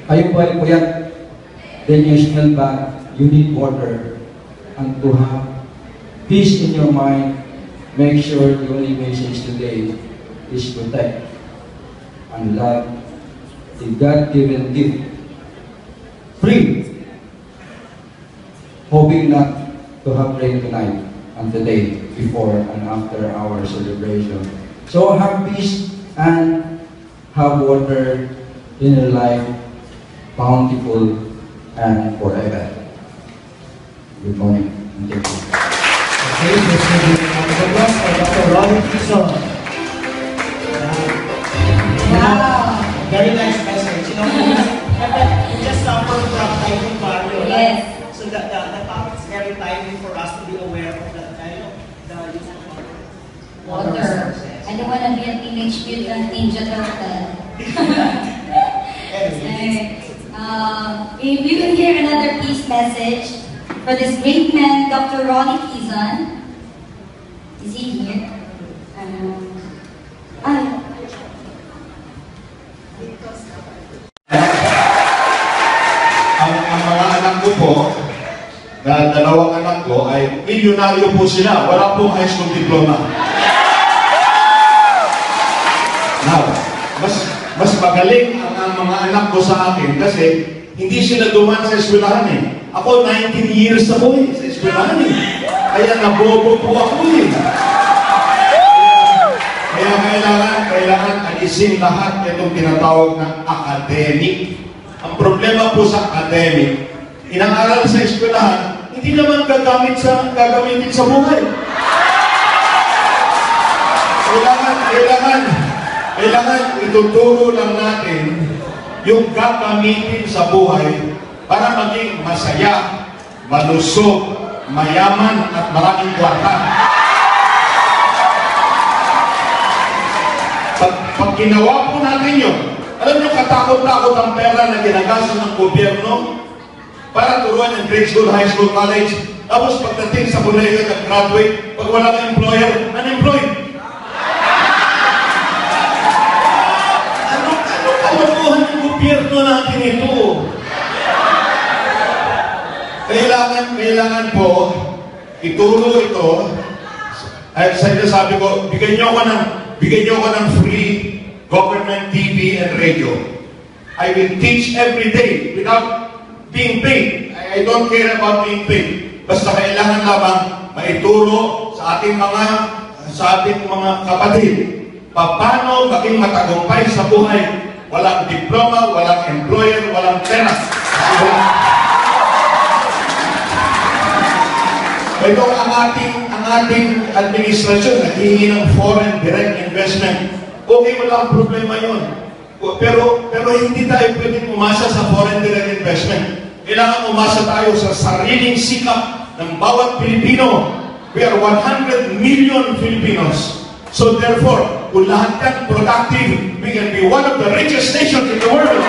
kayo po ay puyat, then you smell bad, you need water. And to have peace in your mind, make sure the only message today is protect and love the God-given gift. Free, hoping not to have rain tonight and today, before and after our celebration. So have peace and have water in your life, bountiful and forever. Good morning. Thank you. Okay, let's give a round of applause for Dr. Ronnie Quezon. Wow! Very nice message. You know, we just suffered from Typhoon Mario. Yes. So the topic is very timely for us to be aware of the use of Water. I don't want to be a teenage mutant ninja turtle. If you can hear another peace message for this great man, Dr. Ronnie Quezon. Is he here? Ang mga anak ko po, na dalawang anak ko, ay milyonaryo po sila. Wala pong high school diploma. Now, mas magaling ang mga anak ko sa akin kasi hindi sila duman sa eskwelahan eh. Ako 19 years na po eh, sa eskwelahan eh. Kaya nabobo po ako eh. Kaya kailangan alisin lahat itong tinatawag na academic. Ang problema po sa academic, inang-aral sa eskwelahan, hindi naman gagamitin sa buhay. Kailangan ituturo lang natin yung gagamitin sa buhay para maging masaya, malusog, mayaman at maraming kwarta. Pag ginawa po natin yun, alam niyo katakot-takot ang pera na ginagastos ng gobyerno para turuan ng grade school, high school, college. Tapos pagdating sa kolehiyo at graduate, pag wala kang employer, unemployed. Ano kalukuhan ng gobyerno natin ito? Kailangan po ituro ito. Ay sabi ko, bigyan niyo ako ng free government TV and radio. I will teach every day without being paid. I don't care about being paid. Basta kailangan lamang maituro sa ating mga kapatid paano maging matagumpay sa buhay. Walang diploma, walang employer, walang pera. Ito ang ating administrasyon naghihingi ng foreign direct investment. Okay, walang problema yun. Pero hindi tayo pwedeng umasa sa foreign direct investment. Kailangan umasa tayo sa sariling sikap ng bawat Pilipino. We are 100 million Filipinos. So therefore, kung lahat yan productive, we can be one of the richest nations in the world.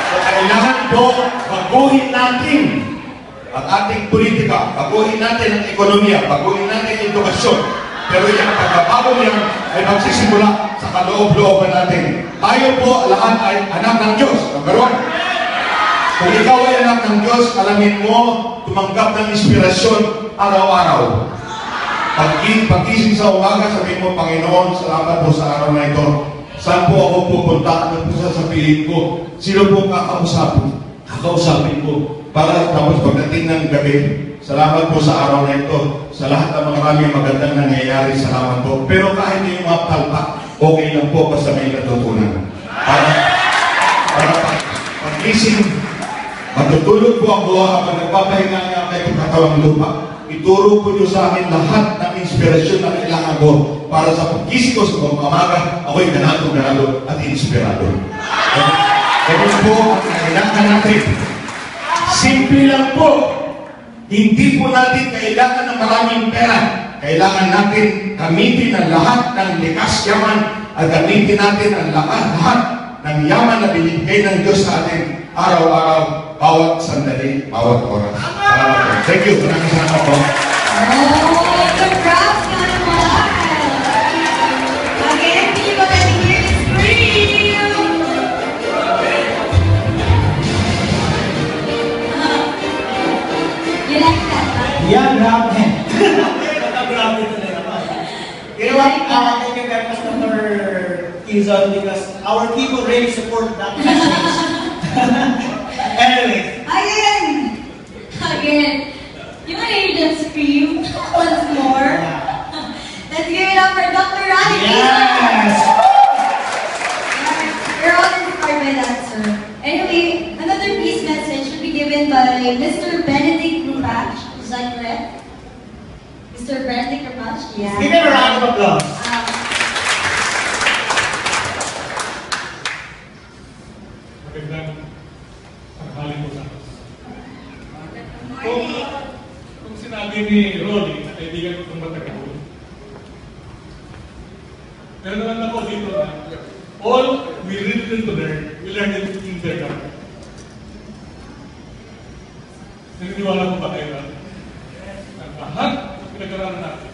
So kailangan po baguhin natin ang ating politika, baguhin natin ang ekonomiya, baguhin natin ang edukasyon. Pero yung pagbabago niyan ay magsisimula sa kaloob-looban natin. Tayo po lahat ay anak ng Diyos. Number one. Kung ikaw ay anak ng Diyos, alamin mo, tumanggap ng inspirasyon araw-araw. Pag-gising sa umaga, sabihin mo, Panginoon, salamat po sa araw na ito. Saan po ako pupunta? Ano po sasabihin ko? Sino po kakausapin ko? Para tapos pagdating ng gabi, salamat po sa araw na ito. Sa lahat ng maraming magandang nangyayari, salamat po. Pero kahit yung mga palpak, okay lang po basta may natutunan. Para pag-gising, matutulog po ako habang nagpapahinga nga kayo katawang lupa. Ituro po nyo sa akin lahat ng inspirasyon na kailangan ko para sa pag-gising ko sa umaga, ako'y ganado at inspirado. Ganun po ang kailangan natin. Simple lang po. Hindi po natin kailangan ng maraming pera. Kailangan natin gamitin ang lahat ng likas yaman at gamitin natin ang lahat ng yaman na binigay ng Diyos sa atin araw-araw, bawat sandali, bawat oras. Salamat po. Thank you. Maraming salamat po. Oh, congrats naman! Again, people that hear is free! Ayan, grabe. Grabe ito na naman. You know what? Thank you very much, Dr. Quezon, because our people really support that message. Anyway. Again. You want to hear them scream once more? Let's give it up for Dr. Ronnie Quezon. Yes! We're all inspired by that, sir. Anyway, another peace message should be given by Mr. Benedict Rupach. Is that correct? Mr. Benedict Rupach? Yeah. Give him a round of applause. Magandang tanghali po sa atin. Kung sinabi ni Ronnie, na kaibigan ko itong matagal, meron naman ako dito na all we really need to learn, we learn it in kindergarten. Naniniwala ko ba kayo na ang lahat ng pinag-aralan natin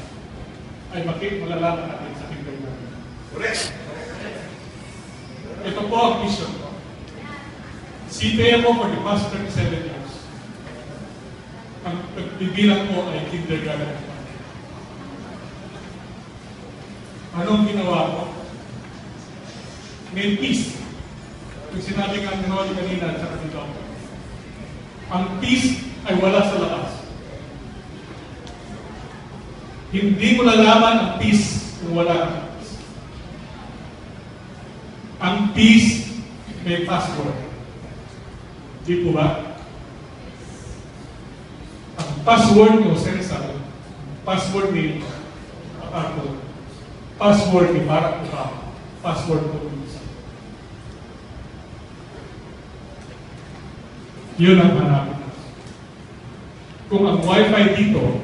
ay malalaman natin sa kindergarten. Correct. Ito po ang mission ko. CPM mo for the past 37 years. Ang pagbibilang mo ay kindergarten. Anong ginawa ko? May peace. Yung sinabi nga ni Ronnie kanina at saka dito. Ang peace ay wala sa labas. Hindi mo lalaman ang peace kung wala kang peace. Ang peace may password. Di po ba? Ang password ni Jose Rizal, password ni Apple, password ni Barack Obama, password ko isa. Yun ang hanapin natin. Kung ang Wi-Fi dito,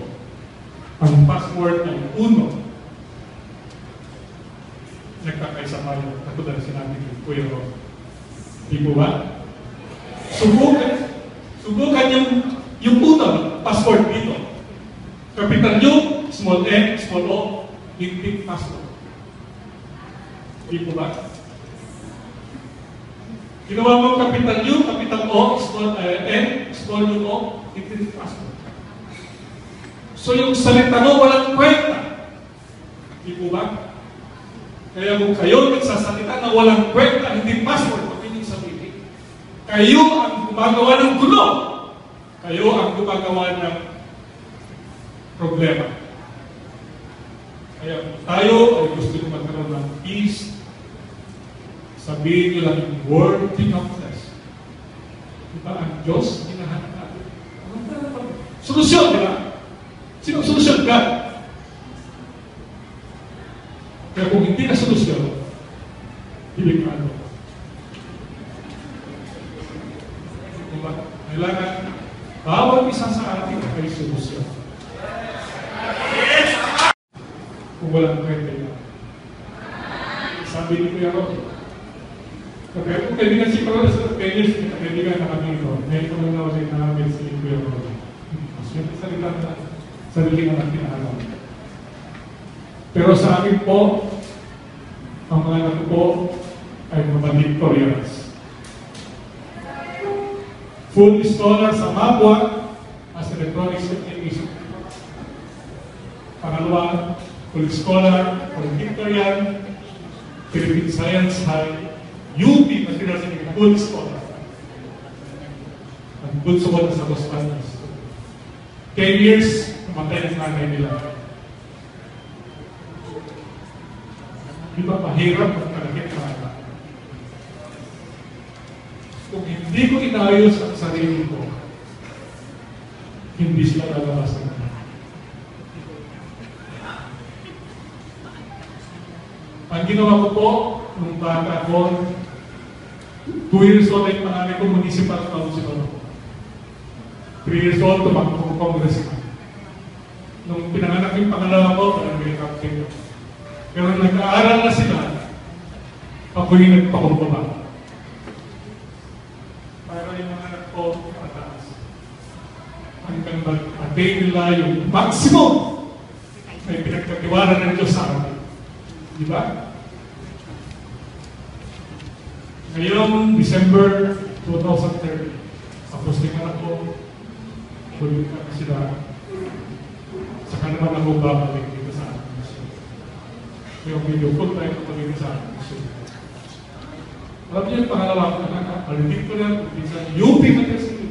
ang password ay 1, nagkakaisa tayo. Katulad na sinabi ni Kuya Ron. Di po ba? Subukan yung unang password dito. Capital U, small n, small o, big password. Di po ba? Ginawa mo capital U, capital O, small n, small u o, big password. So yung salita mo walang kwenta. Di po ba? Kaya kung kayo nagsasalita na walang kwenta, hindi password, huwag niyo sabihin. Kayo ang gumagawa ng gulo. Kayo ang gumagawa ng problema. Kaya kung tayo ay gusto nyo magkaroon ng peace, sabihin nyo lang yung word become flesh. Diba ang Diyos, hinahanap natin. Solusyon, di ba? Sino solusyon ka? Kaya kung hindi na solusyon, delikado. Diba? Kailangan, bawat isa sa atin ay solusyon. Kung walang kwenta yun. Sabi ni Kuya Ron, kaya kung kaibigan si Kuya Ron, kaibigan na kami ito, ngayon ko lang nawasin namin si Kuya Ron. Siyempre salita na, sarili na natin alam. Pero sa akin po, ang mga anak po ay mga Victorians. Full scholar sa Mapua as electronics technician. Pangalawa, full scholar for Victorian, Philippine Science High, UP Materials and full scholar. Ang good scholar sa Los Baños. 10 years, namatay ang nanay nila. Di ba mahirap magkalagit na ata? Kung hindi ko inayos ang sarili ko, hindi sila lalabas ng anak. Ang ginawa ko po, nung bata ko, 2 years old ay pangalan ko, municipal councilor. 3 years old, tumakbo ko congressman. Nung pinanganak yung pangalawa ko, barangay captain. Pero nag-aaral na sila, ako'y nagpakumbaba. Para yung mga anak ko, pataas. Hanggang mag-attain nila yung maximum may pinagkatiwala ng Diyos sa akin. Di ba? Ngayong December 2030, tapos yung anak ko, kulit ka sila. naman ako babalik dito sa ating mission. Yung video full time ako dito sa ating mission. Alam niyo yung pangalawa ko na palitin ko na sa UP Mateos City.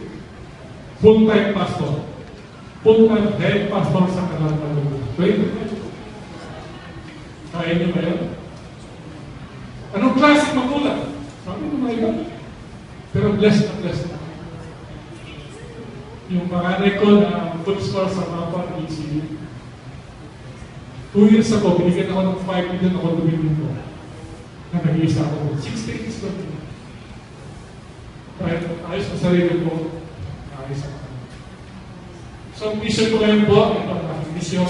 Full-time pastor. Full-time head pastor sa Kalantalugan. Kaya niyo ba yun? Anong klase magulang? Sabi ko mga iba. Pero blessed na. Yung panganay ko na food store sa Mapa ECU. 2 years ago, binigyan ako ng 5 million ako tumingin ko. Na nag-iisa ako. 6 days lang. Kahit ayos na sarili ko, ayos ako. So, ang mission ko ngayon po, ito ang mission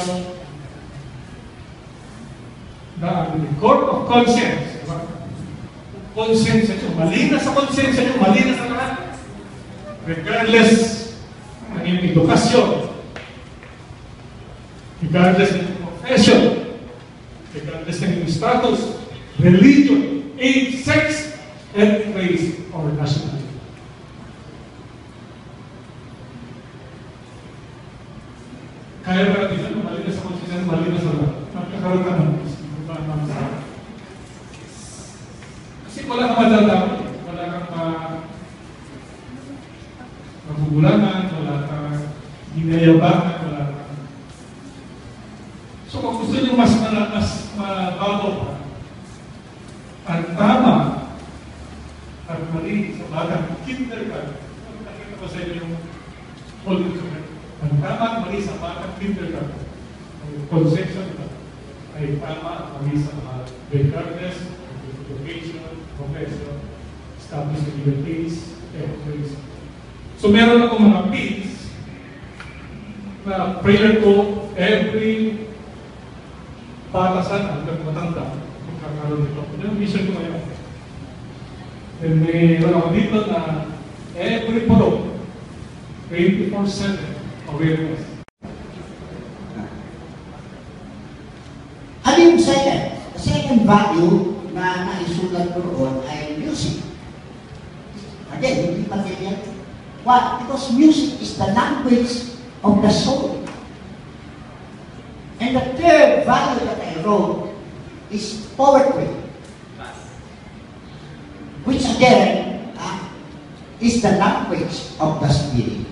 na court of conscience. Conscience nyo. Malina sa conscience nyo. Malina sa lahat. Regardless ng iyong edukasyon. Regardless ng iyong profession. Regardless ng iyong status. Religion. Age, sex, and race or nationality. Kaya ba natin yan? Malina sa conscience. Malina sa lahat. Magkakaroon ka ng kasi wala kang madadami, wala kang magugulangan, wala kang ginayabangan, wala kang... So kung gusto nyo mas mabago pa, ang tama at mali sa batang kindergarten, nakita ko sa inyo yung whole instrument, ang tama at mali sa batang kindergarten, ang conception ay tama at mali sa mga regardless, education, profession, establish the liberties, and so meron ako mga pins na prayer ko every batasan hanggang matanda magkakaroon dito. Yung mission ko ngayon. And meron ako dito na every puro 24/7 awareness. Ano yung second? The second value na naisulat ko roon ay music. Again, hindi pa ganyan. Why? Because music is the language of the soul. And the third value that I wrote is poetry. Which again, is the language of the spirit.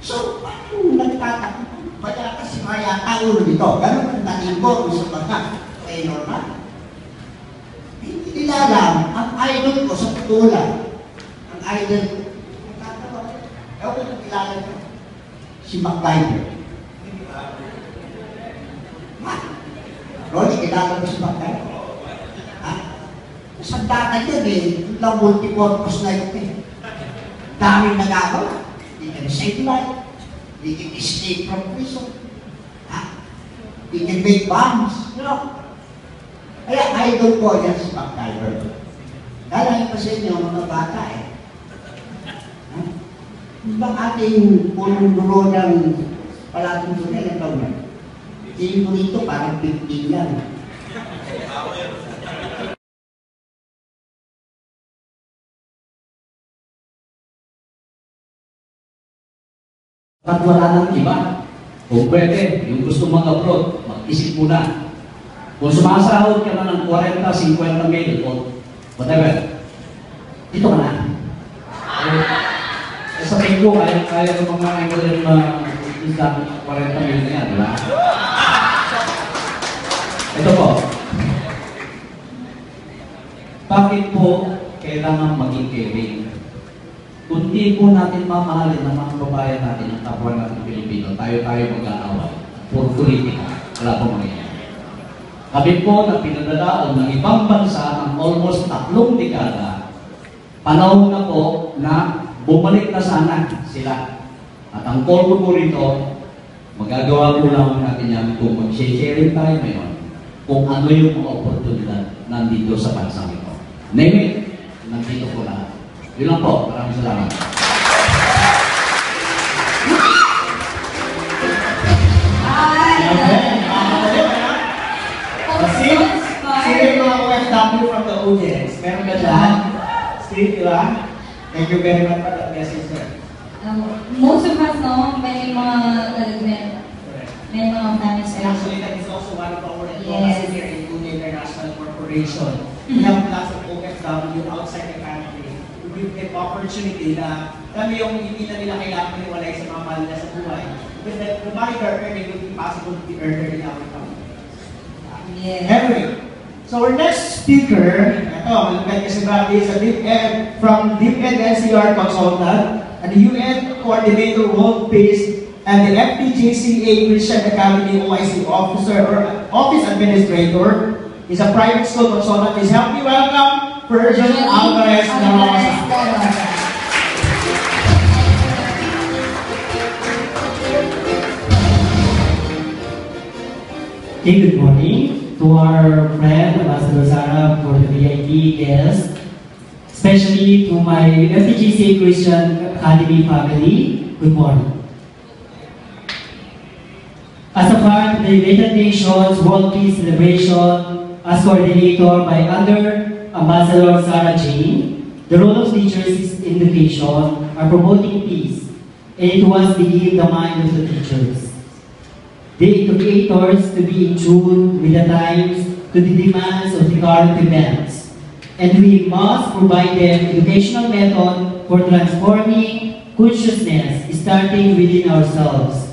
So, paano nagtatakot? Kaya kasi kaya tao dito, ganun ang dating ko sa mga kay normal. Hindi nila alam, ang idol ko sa putulan, ang idol ko, ewan ko kilala ko, si MacGyver. Ronnie, kilala mo si MacGyver? Sa data yun yung lang multi-purpose na yun Daming nagagawa. He can save life. He can escape from prison. He can make bombs. Kaya idol ko yan si MacGyver. Dalahin pa sa inyo mga bata Ibang ating punong-dulo ng palatong tunay ng taon na. Tingin ko nito parang 15 yan. At wala nang iba. Kung pwede, yung gusto mag-upload, mag-isip muna. Kung sumasahod ka na ng 40, 50 mil, o whatever, ito ka na. Sa tingin ko, kaya ng mga angular na 40 mil na yan, di ba? Ito po. Bakit po kailangan maging caring? Kung di po natin mamahalin ng mga babayan natin, ang kapwa natin Pilipino, tayo-tayo mag-aaway. For politika, wala po mangyayari. Kami po na pinadalaon ng ibang bansa ng almost 3 dekada, panahon na po na bumalik na sana sila. At ang call ko po rito, magagawa po lang natin yan kung mag-sharing tayo ngayon kung ano yung mga oportunidad nandito sa bansa ito. Name it, nandito po lahat. Yun lang po. Maraming salamat. Sino yung mga OFW from the audience? Meron ba dyan? Steve, diba? Thank you very much for that message, sir. Most of us know, may mga talagmen. minimum of time is Actually, that is also one of our Yes. employees here in Luna International Corporation. We have lots of OFW outside the country. We give opportunity na alam mo yung hindi na nila kailangan maniwalay sa mga mahal nila sa buhay. Because the money they're earning will be possible to be earned in our company. Yes. Anyway, so our next speaker, ito, malagay kasi ba, is a DepEd from DepEd NCR consultant and the UN coordinator World Peace and the FPJCA Christian Academy OIC officer or office administrator. Is a private school consultant. Please help me welcome Virgil Alvarez Narosa. Okay, good morning to our friend Ambassador Sara for the VIP guests, especially to my FTGC Christian Academy family. Good morning. As a part of the United Nations World Peace Celebration, as coordinator by Under Ambassador Sarah Jane, the role of teachers is in education are promoting peace, and it was begin the mind of the teachers. The educators to be in tune with the times, to the demands of the current events, and we must provide them educational method for transforming consciousness starting within ourselves,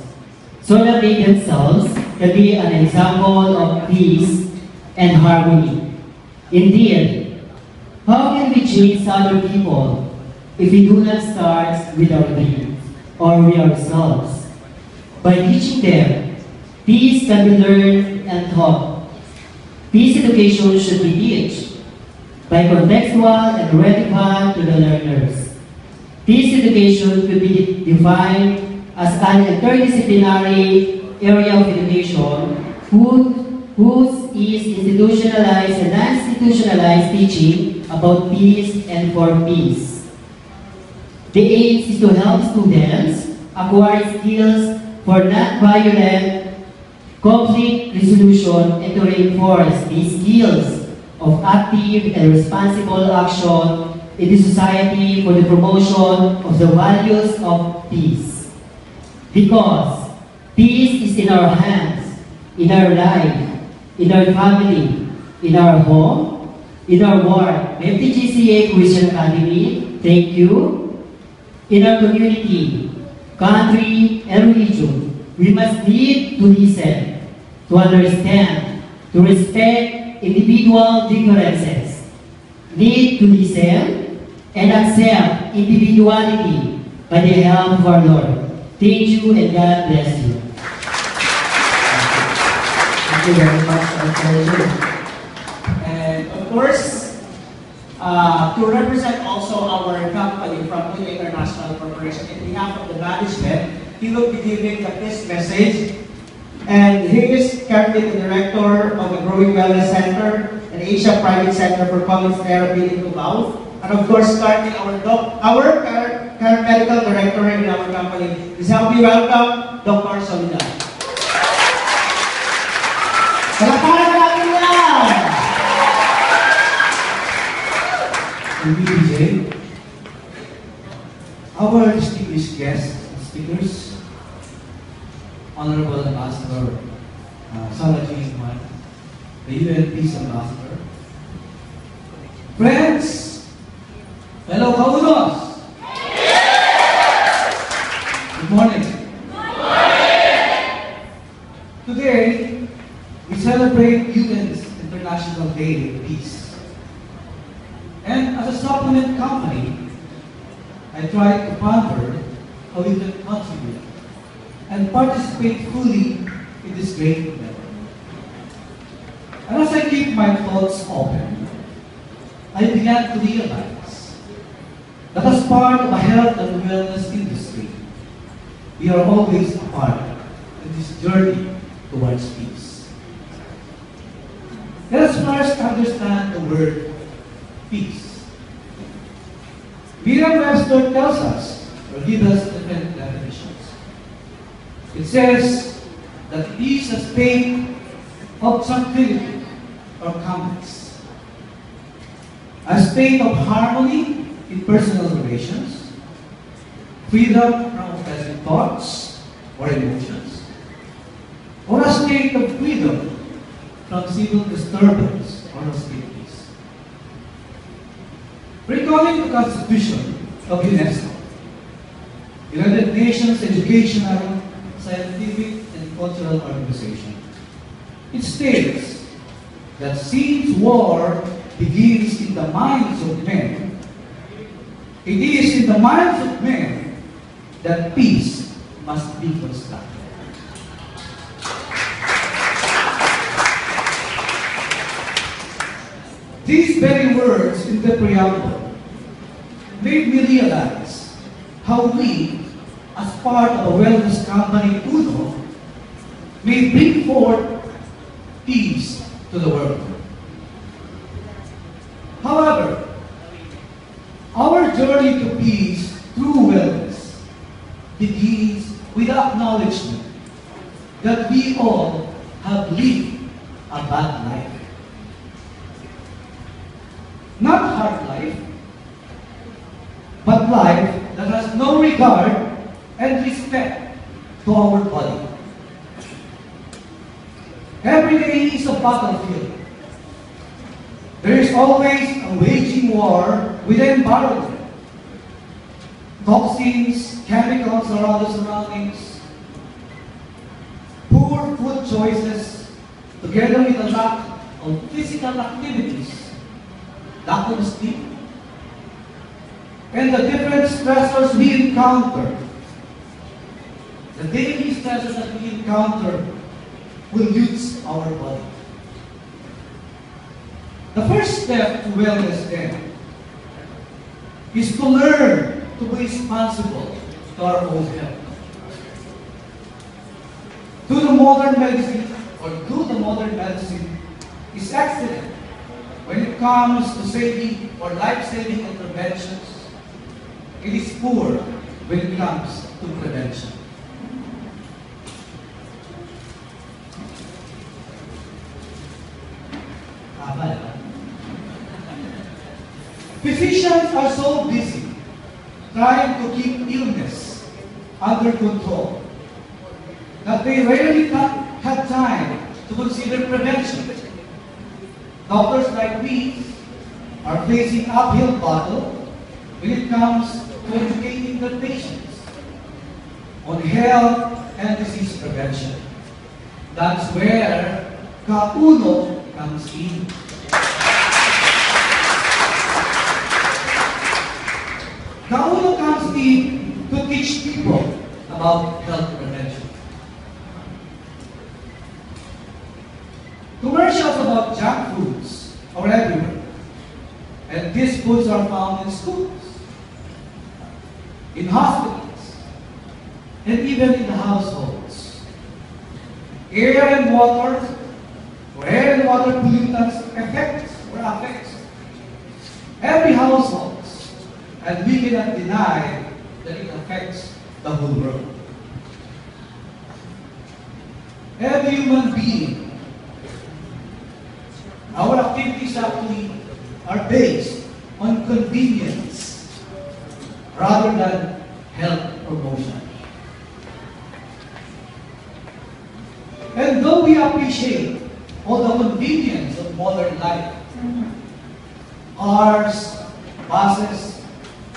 so that they themselves can be an example of peace and harmony. Indeed, how can we change other people if we do not start with our dreams or with ourselves? By teaching them, peace can be learned and taught. Peace education should be taught by contextual and relevant to the learners. Peace education could be defined as an interdisciplinary area of education whose is institutionalized and non-institutionalized teaching about peace and for peace. The aim is to help students acquire skills for non-violent conflict resolution and to reinforce these skills of active and responsible action in the society for the promotion of the values of peace. Because peace is in our hands, in our life, in our family, in our home, in our work. FTGCA Christian Academy, thank you. In our community, country, and religion, we must need to listen, to understand, to respect individual differences, need to listen and accept individuality by the help of our Lord. Thank you and God bless you. Thank you very much, Virgil. And of course, to represent also our company from Luna International Corporation, in behalf of the management, he will be giving the peace message. And he is currently the director of the Growing Wellness Center and Asia Private Center for Commons Therapy in Cubao. And of course, currently our current medical director in our company. Please help me welcome Dr. Soledad. Palakpakan natin yan! Thank you, DJ. Our distinguished guests and speakers, Honorable Ambassador Sarah Jane, the UN Peace Ambassador, friends, fellow Kaunos, good morning. Today, we celebrate UN's International Day of Peace. And as a supplement company, I try to ponder how we can contribute and participate fully in this great event. And as I keep my thoughts open, I began to realize that as part of a health and wellness industry, we are always a part in this journey towards peace. Let us first understand the word peace. Merriam-Webster tells us, or gives us different definitions. It says that it is a state of tranquility or calmness, a state of harmony in personal relations, freedom from oppressive thoughts or emotions, from civil disturbance or hostilities. Recalling the Constitution of UNESCO, United Nations Educational, Scientific, and Cultural Organization, it states that since war begins in the minds of men, it is in the minds of men that peace must be constructed. These very words in the preamble made me realize how we, as part of a wellness company, UNO, may bring forth peace to the world. However, our journey to peace through wellness begins with the acknowledgement that we all have lived a bad life. Not hard life, but life that has no regard and respect to our body. Every day is a battlefield. There is always a waging war with the environment. Toxins, chemicals around the surroundings, poor food choices, together with a lack of physical activities, lack of sleep, and the different stressors we encounter. The daily stressors that we encounter will use our body. The first step to wellness then is to learn to be responsible to our own health. Do the modern medicine is excellent when it comes to saving or life-saving interventions. It is poor when it comes to prevention. Physicians are so busy trying to keep illness under control that they rarely have time to consider prevention. Doctors like me are facing uphill battle when it comes to educating their patients on health and disease prevention. That's where Kauno comes in. Kauno comes in to teach people about health prevention. Commercials about junk foods are everywhere, and these foods are found in schools, in hospitals, and even in the households. Air and water pollutants affects every household, and we cannot deny that it affects the whole world. Every human being, our activities actually are based on convenience rather than health promotion. And though we appreciate all the convenience of modern life, cars, buses,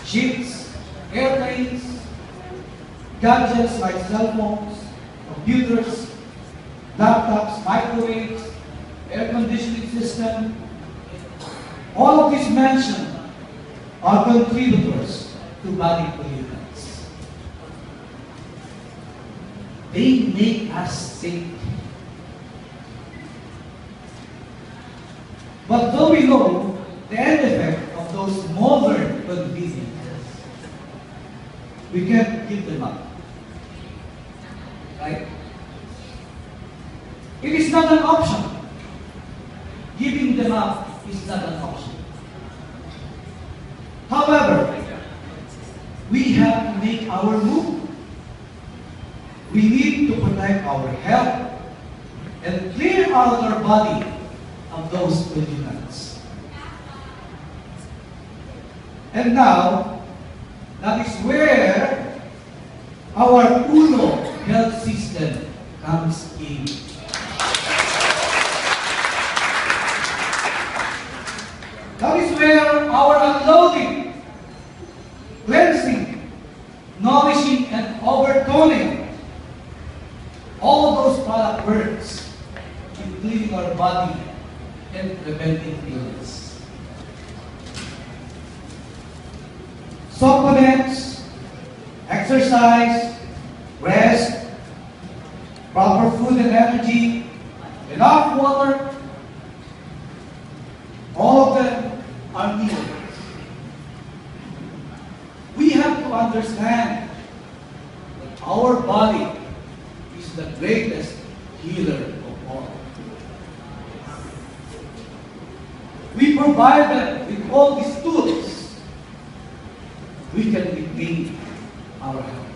ships, airplanes, gadgets like cell phones, computers, laptops, microwaves, air conditioning system, all of these mentioned are contributors to body pollutants. They make us sick. But though we know the end effect of those modern conveniences, we can't give them up. Right? It is not an option. Giving them up is not an option. However, we have to make our move. We need to protect our health and clear out our body of those pollutants. And now, that is where our UNO health system comes in. That is where our unloading, cleansing, nourishing, and overtoning, all those product works in cleaning our body and preventing illness. Supplements, exercise, rest, proper food and energy, enough water, all of them are needed. We have to understand that our body is the greatest healer of all. We provide them with all these tools. We can regain our health.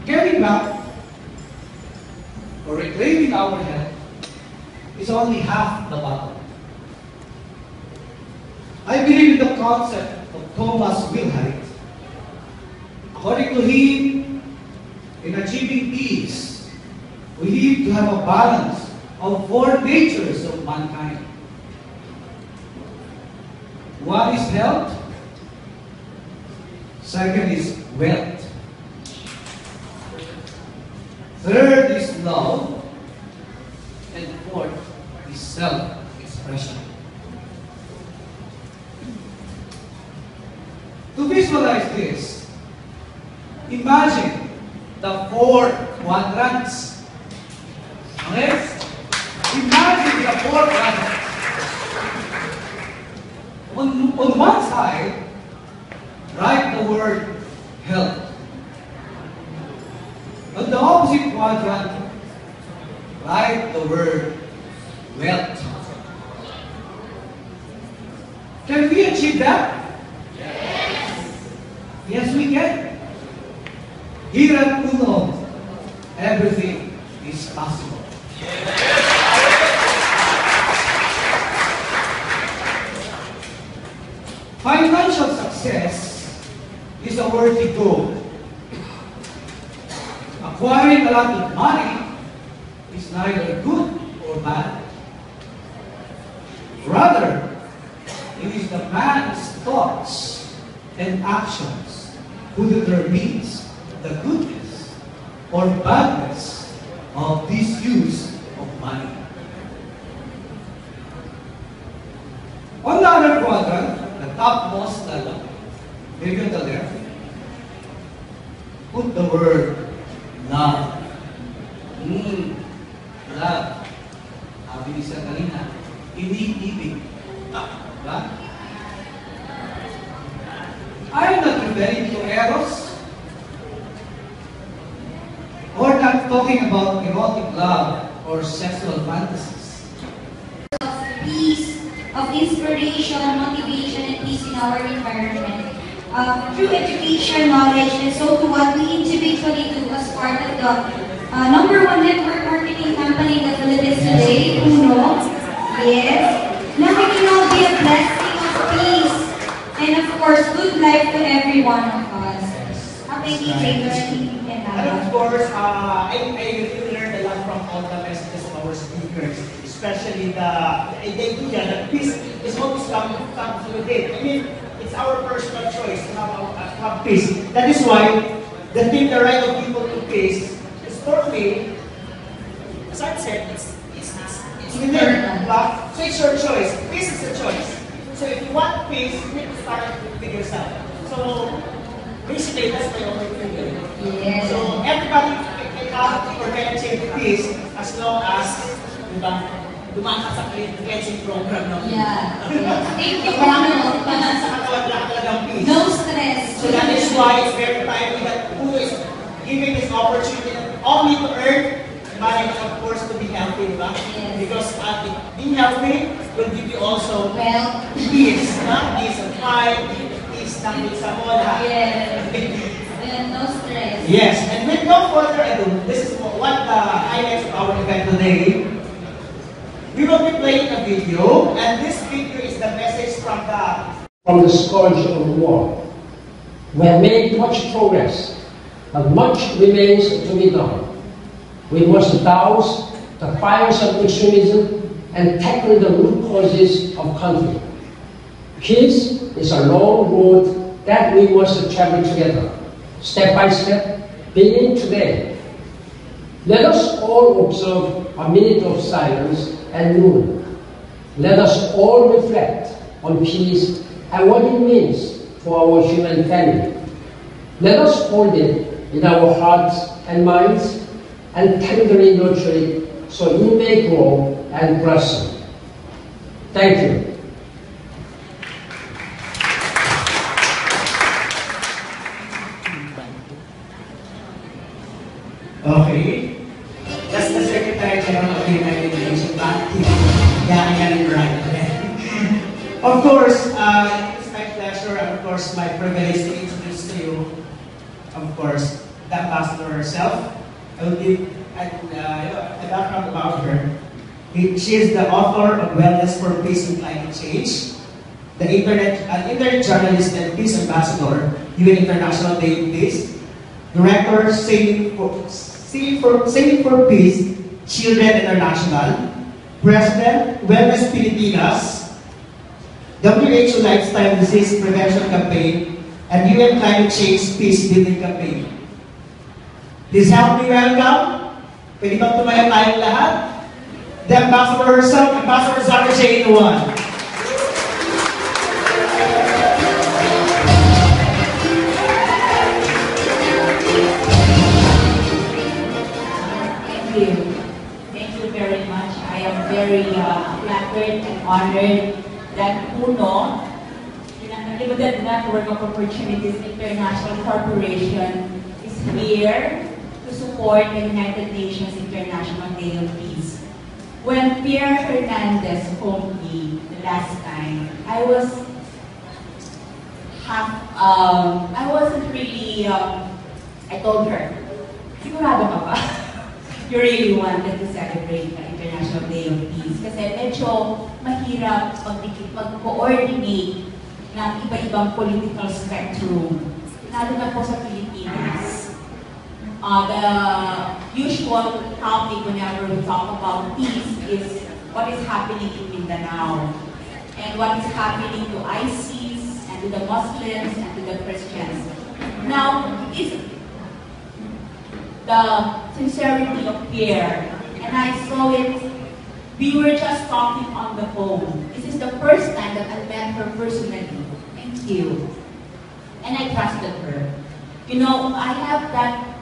Getting back or reclaiming our health is only half the battle. I believe in the concept of Thomas Wilhite. According to him, in achieving peace, we need to have a balance of 4 natures of mankind. One is health, second is wealth, third is love, and fourth is self-expression. To visualize this, imagine the 4 quadrants. Okay? Imagine the 4 quadrants. On one side, write the word health. On the opposite quadrant, write the word wealth. Can we achieve that? Yes, we can. Here at Uno, everything is possible. Financial success is a worthy goal. Acquiring a lot of money is neither good or bad. Rather, it is the man's thoughts and actions who determines the goodness or badness of this use of money. On the other quadrant, the topmost level, maybe on the left, put the word love. Love. Sabi ni sa kanina, iniibig. Diba? I'm not referring to eros or not talking about erotic love or sexual fantasies. Of peace, of inspiration, motivation, and peace in our environment. Through education, knowledge, and so to what we individually do as part of the #1 network marketing company in the Philippines today, Uno. Yes. Now we can all be a blessing of peace and of course good life to every one of us. Happy January And of course, I really learned a lot from all the messages of our speakers, especially they do that peace is always comes with it. I mean, it's our personal choice to have peace. That is why the thing, the right of people to peace, is for me, as I said, it's within. So it's your choice. Peace is a choice. So if you want peace, you need to start with yourself. So basically, that's my only thing. Yes. So everybody can have or can achieve peace as long as dumaan ka sa cleansing program. No? Yeah. Thank you, Sa katawan lang talagang peace. No stress. So that is why it's very timely that who is giving this opportunity only to earn money, of course, to be healthy, diba? Yes. Because being healthy will give you also peace, peace of mind, peace ng sa mola. Yes. And no stress. Yes, and with no further ado, this is what the highlights of our event today. We will be playing a video, and this video is the message from the scourge of war. We have made much progress, but much remains to be done. We must douse the fires of extremism and tackle the root causes of conflict. Peace is a long road that we must travel together, step by step, beginning today. Let us all observe a minute of silence at noon. Let us all reflect on peace and what it means for our human family. Let us hold it in our hearts and minds and tenderly nurture it so it may grow and blossom. Thank you. Okay. That's the Secretary General of the United Nations, but yeah, right. Of course, it's my pleasure and of course my privilege to introduce to you, of course, the ambassador herself. I will give a background about her. She is the author of Wellness for Peace and Climate Change, an internet journalist and peace ambassador, UN International Day of Peace, director, Saving for Peace, Children International, President, Wellness Pilipinas, WHO Lifestyle Disease Prevention Campaign, and UN Climate Change Peace Building Campaign. Please help me welcome, pwede bang tumayo tayong lahat? The Ambassador herself, Ambassador Zara Jane One. Thank you very much. I am very flattered and honored that UNO, Unlimited Network of Opportunities International Corporation, is here to support the United Nations International Day of Peace. When Pierre Hernandez phoned me the last time, I wasn't really, I told her, sigurado ka ba? You really wanted to celebrate the International Day of Peace kasi medyo mahirap mag-coordinate ng iba-ibang political spectrum, lalo na po sa Pilipinas. The usual topic whenever we talk about peace is what is happening in Mindanao and what is happening to ISIS and to the Muslims and to the Christians. Now, it's the sincerity of Pierre, and I saw it. We were just talking on the phone. This is the first time that I met her personally. Thank you. And I trusted her. You know, I have that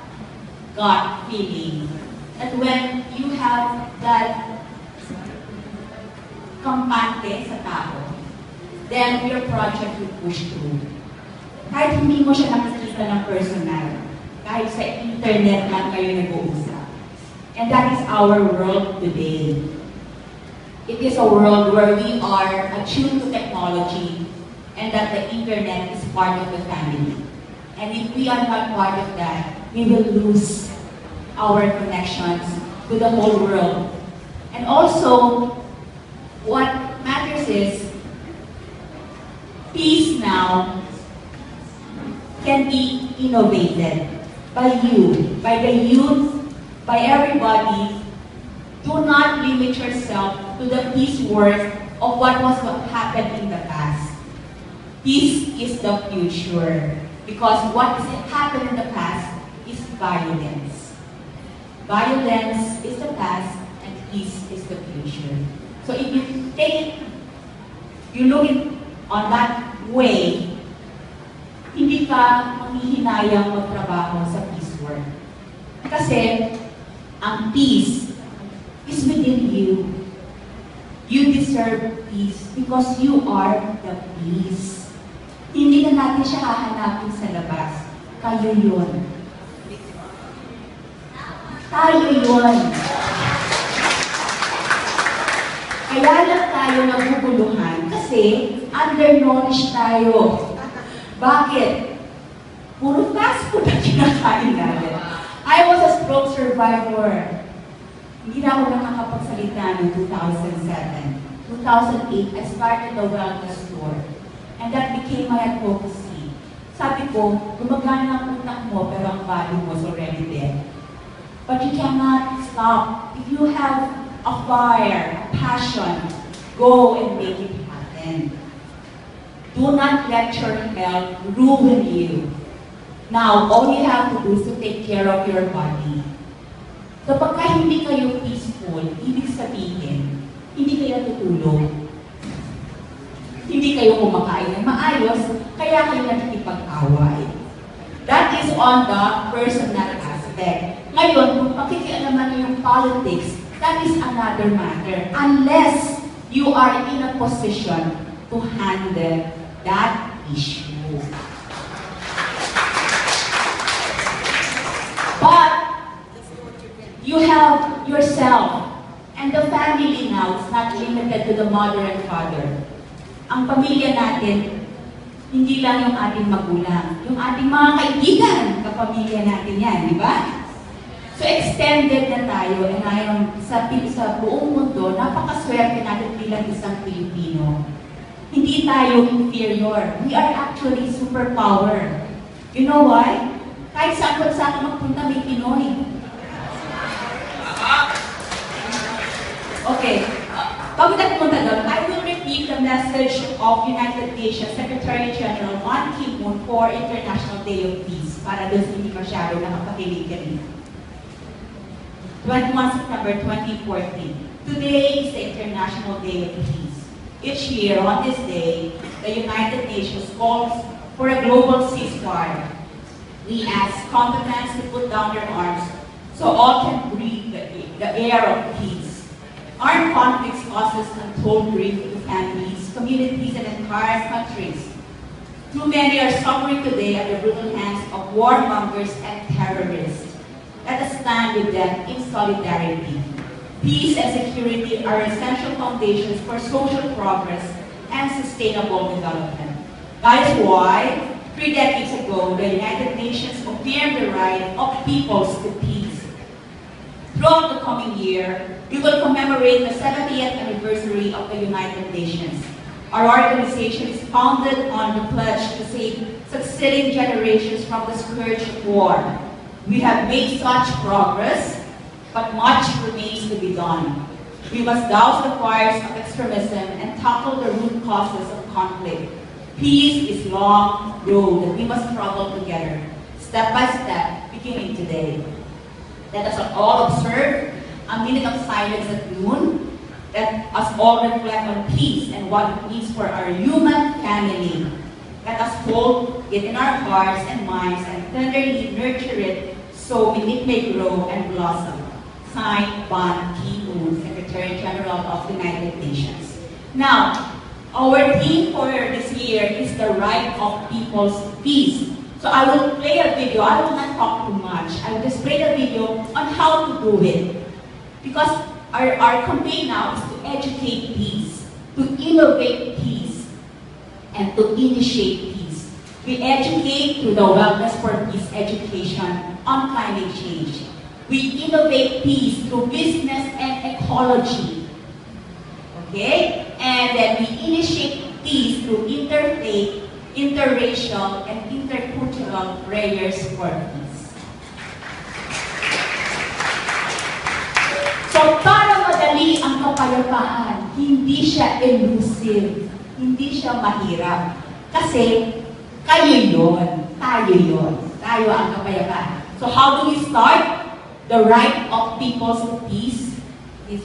gut feeling that when you have that kampante sa tao, then your project will push through. Kahit hindi mo siya nakikita ng personal, kahit sa internet lang kayo nag-uusap. And that is our world today. It is a world where we are attuned to technology and that the internet is part of the family. And if we are not part of that, we will lose our connections to the whole world. And also, what matters is, peace now can be innovated by you, by the youth, by everybody. Do not limit yourself to the peace word of what happened in the past. Peace is the future, because what has happened in the past is violence. Violence is the past, and peace is the future. So if you look it on that way, hindi ka manghihinayang magtrabaho sa peace work. Kasi ang peace is within you. You deserve peace because you are the peace. Hindi na natin siya hahanapin sa labas. Kayo yun. Tayo yun. Kaya lang tayo naguguluhan kasi undernourished tayo. Bakit? Puro fast food ang kinakain natin. I was a stroke survivor. Hindi na ako nakakapagsalita noong 2007. 2008, I started the wellness tour. And that became my advocacy. Sabi ko, gumagana ang utak mo pero ang body was already dead. But you cannot stop. If you have a fire, a passion, go and make it happen. Do not let your health ruin you. Now, all you have to do is to take care of your body. Kapag hindi kayo peaceful, ibig sabihin, hindi kayo tutulog. Hindi kayo kumakain ng maayos, kaya kayo nakikipag-away. That is on the personal aspect. Ngayon, kung pakikialaman nyo yung politics, that is another matter. Unless you are in a position to handle that issue. But you have yourself and the family now is not limited to the mother and father. Ang pamilya natin, hindi lang yung ating magulang, yung ating mga kaibigan, kapamilya natin yan, di ba? So extended na tayo, and ngayon sa buong mundo, napakaswerte natin bilang isang Pilipino. Hindi tayo inferior. We are actually superpower. You know why? Kahit saan bansa ka magpunta, may Pinoy. Okay. Bago tayo pumunta doon, I will repeat the message of United Nations Secretary General Ban Ki-moon for International Day of Peace. Para doon hindi masyado nakapakilig kanina. 21 September 2014. Today is the International Day of Peace. Each year on this day, the United Nations calls for a global ceasefire. We ask combatants to put down their arms so all can breathe the air of peace. Armed conflicts causes untold grief to families, communities, and entire countries. Too many are suffering today at the brutal hands of warmongers and terrorists. Let us stand with them in solidarity. Peace and security are essential foundations for social progress and sustainable development. That is why, 3 decades ago, the United Nations affirmed the right of peoples to peace. Throughout the coming year, we will commemorate the 70th anniversary of the United Nations. Our organization is founded on the pledge to save succeeding generations from the scourge of war. We have made such progress, but much remains to be done. We must douse the fires of extremism and tackle the root causes of conflict. Peace is a long road that we must travel together, step by step, beginning today. Let us all observe a minute of silence at noon. Let us all reflect on peace and what it means for our human family. Let us hold it in our hearts and minds and tenderly nurture it so it may grow and blossom. Signed, Ban Ki-moon, Secretary General of the United Nations. Now, our theme for this year is the right of people's peace. So I will play a video. I will not talk too much. I will just play a video on how to do it. Because our campaign now is to educate peace, to innovate peace, and to initiate peace. We educate through the Wellness for Peace education on climate change. We innovate peace through business and ecology. Okay? And then we initiate peace through interfaith, interracial, and intercultural prayers for peace. So, para madali ang kapayapaan, hindi siya elusive, hindi siya mahirap. Kasi, kayo yun, tayo ang kapayapaan. So, how do we start? The right of people's peace is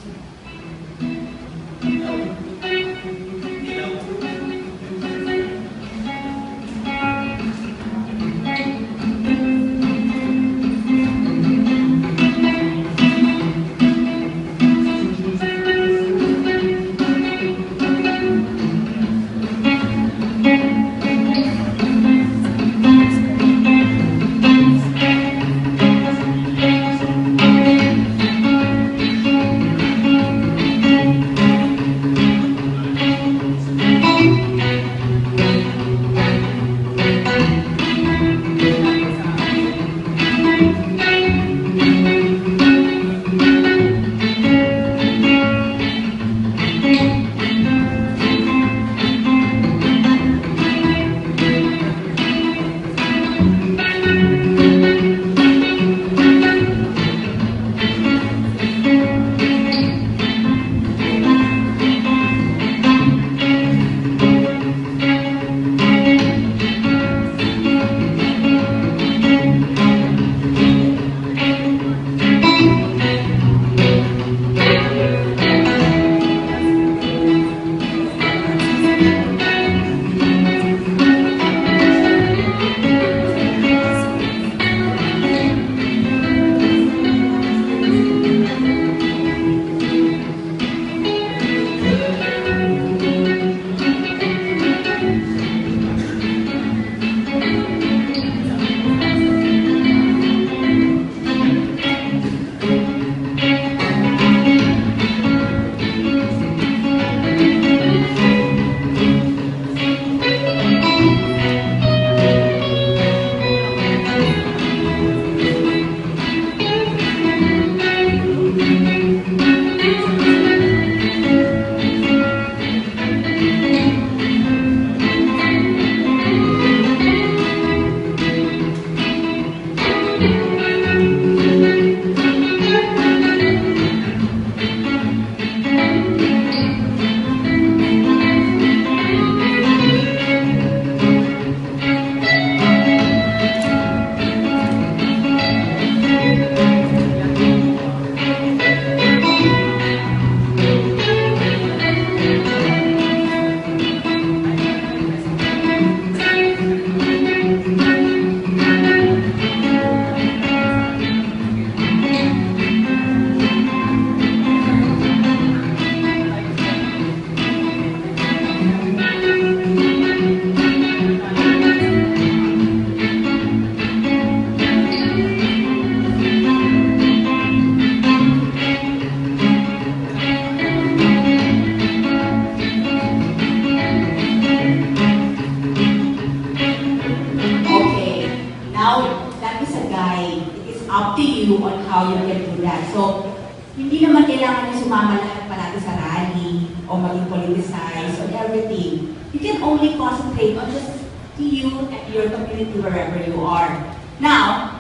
a guide. It is up to you on how you can do that. So, hindi naman kailangan na sumama lahat palagi sa rally o maging politicized or everything. You can only concentrate on just you and your community wherever you are. Now,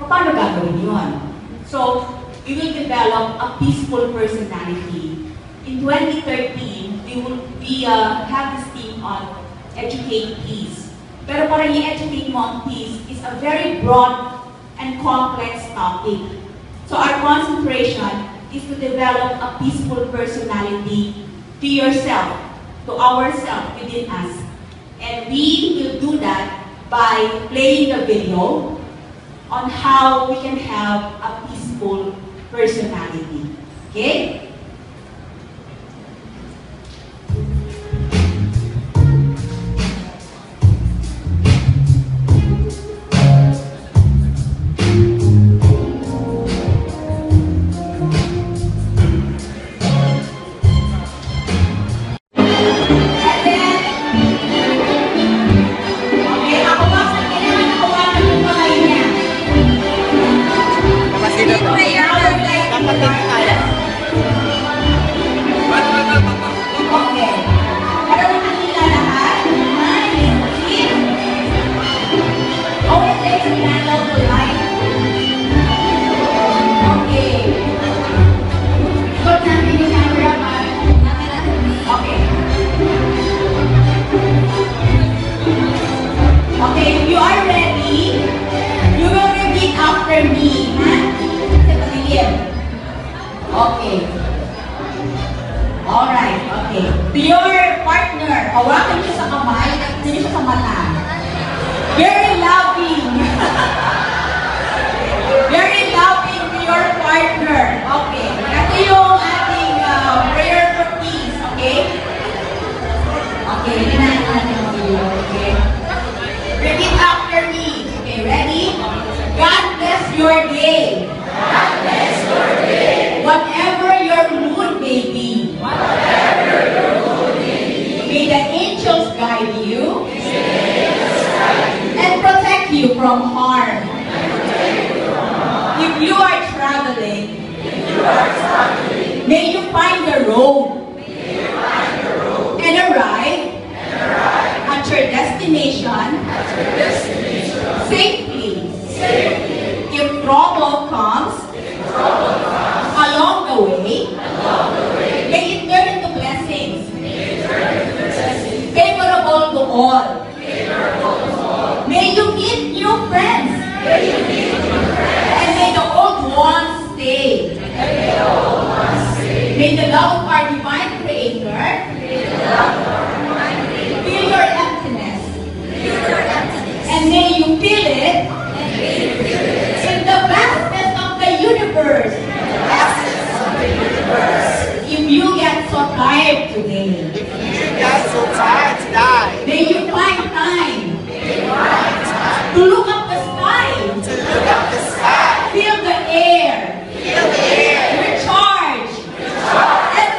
paano gagawin yun? So, we will develop a peaceful personality. In 2013, we have this theme on educate peace. Pero para i-educate mo on peace is a very broad and complex topic. So our concentration is to develop a peaceful personality to yourself, to ourselves, within us. And we will do that by playing the video on how we can have a peaceful personality. Okay? Feel the air. Recharge. And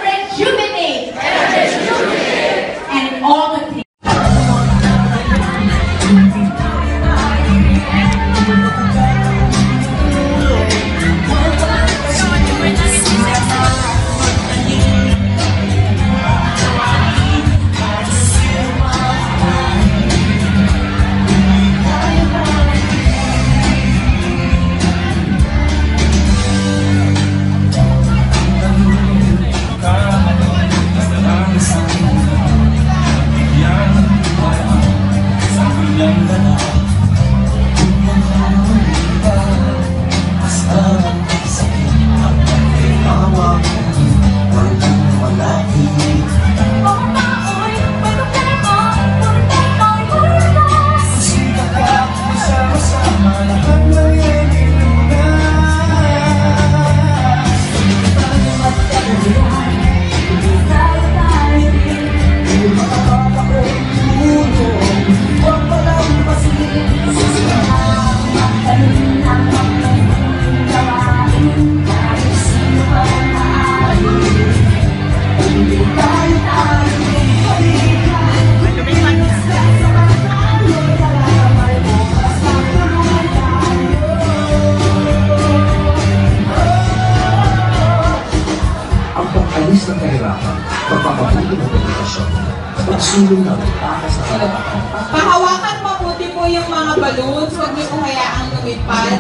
tulong namin para sa kabataan. Pahawakan mabuti po yung mga balloons. Huwag niyo po hayaang lumipad.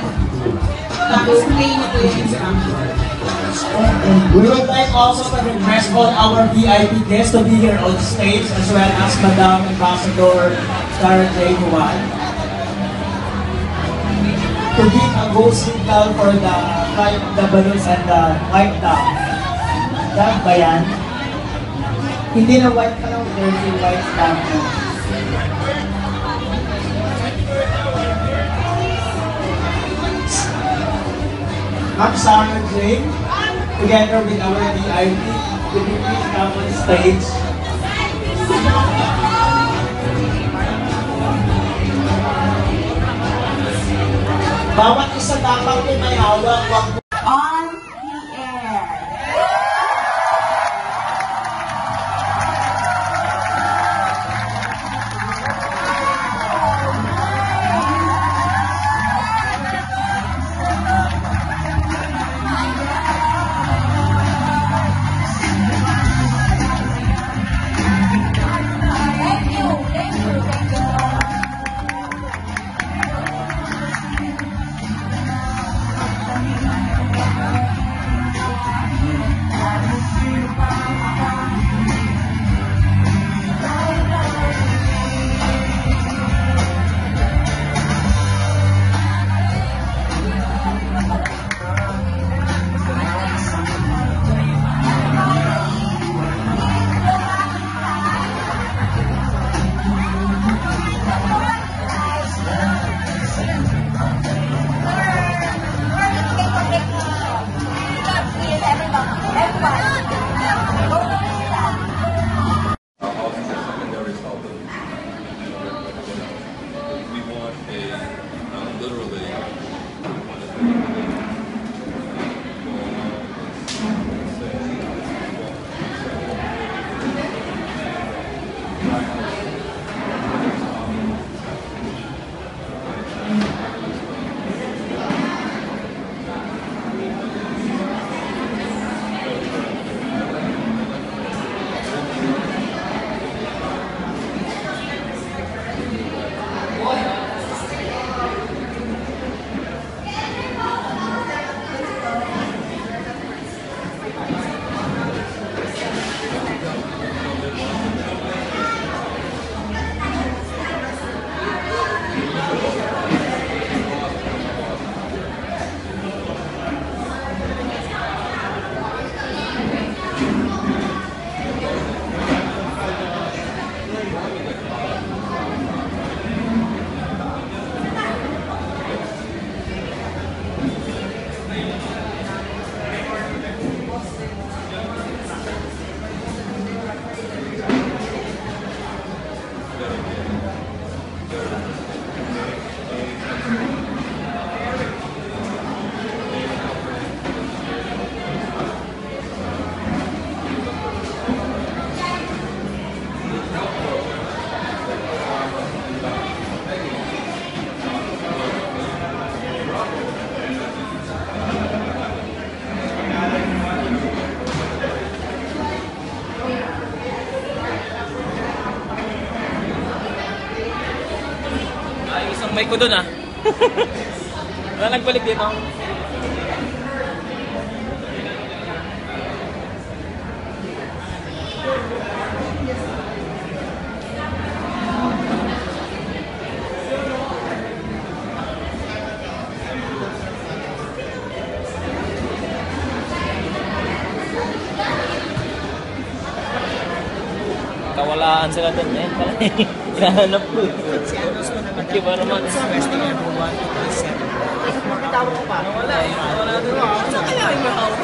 Tapos play niyo po yung instruction. We would like also to request all our VIP guests to be here on stage as well as Madam Ambassador Sarah J. Juan to give a go signal for the flight of the balloons and the white down. Dab ba yan? Hindi na white pa lang, there's a white stamp. Ma'am Sarah J. Together with our VIP, will you please come on stage? Bawat isa dapat may hawak. On the air. May ko dun ah. Wala nagbalik dito. Kawalaan sila dun eh. Hinahanap ko. Thank you very much. Requesting everyone to please send. Makitawag ko pa. Wala dun. Saan kaya yung mahawak?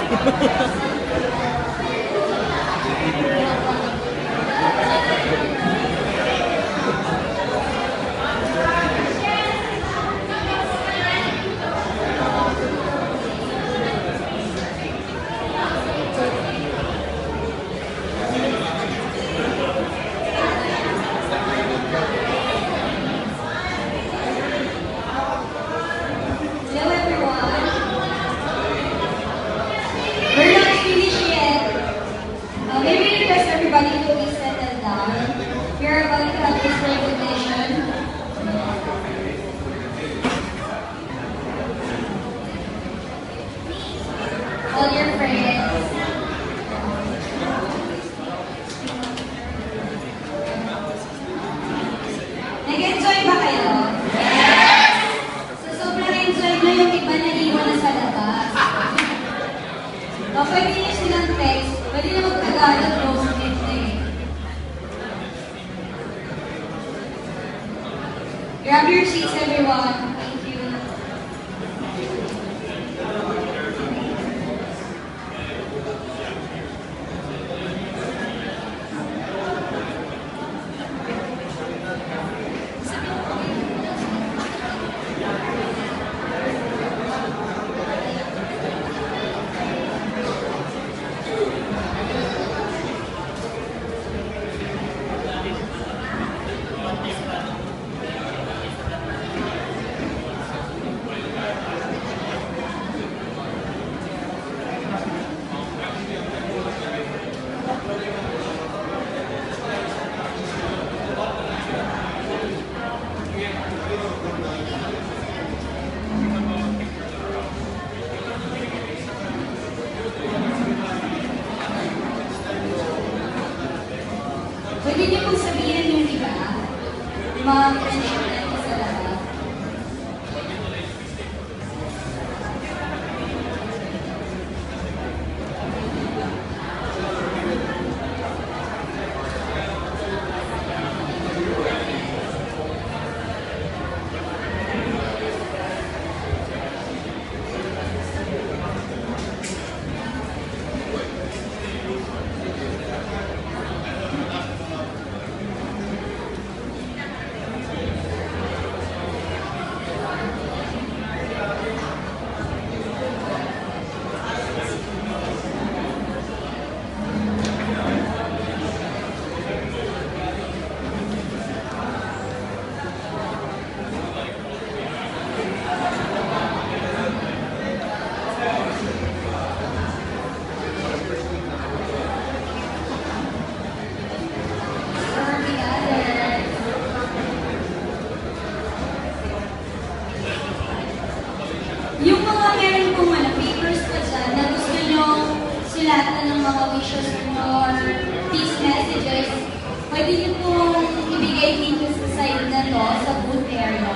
We're not ng mga wishes or peace messages, pwede niyo pong ibigay dito sa side na to, sa booth area.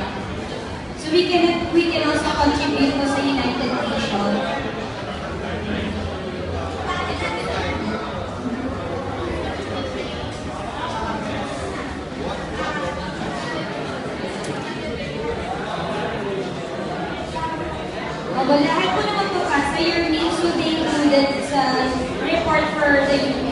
So we can also contribute po sa United Nations. Lahat po naman po kasi your names will be included sa report for the